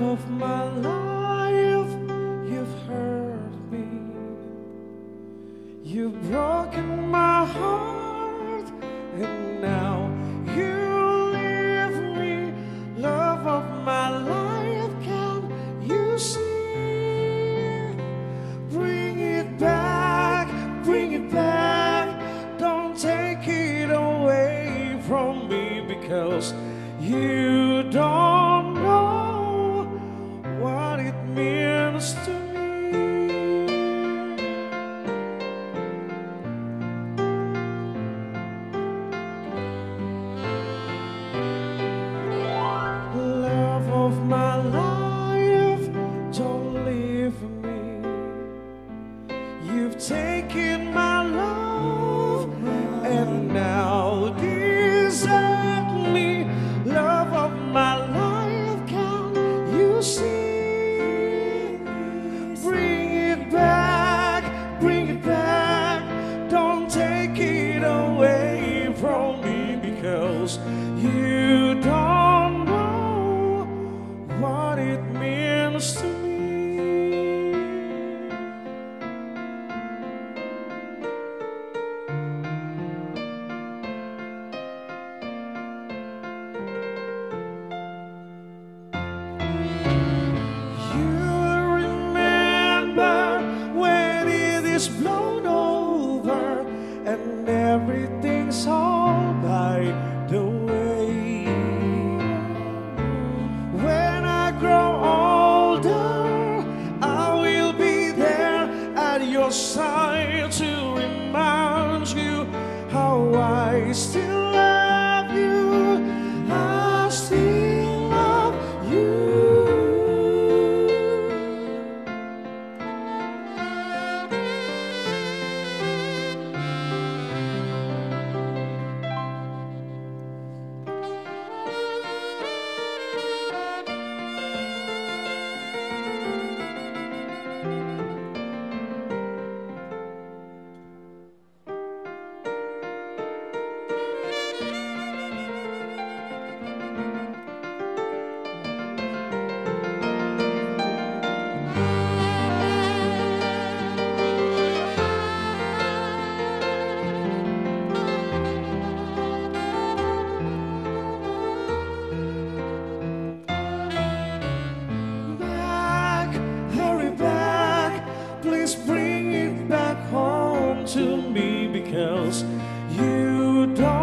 of my life, you've hurt me. You've broken my heart, and now you leave me. Love of my life, can you see? Bring it back, bring it back. Don't take it away from me, because you don't know what it means to me. Love of my life, don't leave me. You've taken my love and now desert me. Love of my life, can you see? Bring it back, bring it back. Don't take it away from me, because you don't know what it means to me. It's blown over and everything's all by the way. When I grow older, I will be there at your side to remind you how I still love you. I still love you. Bring it back home to me, because you don't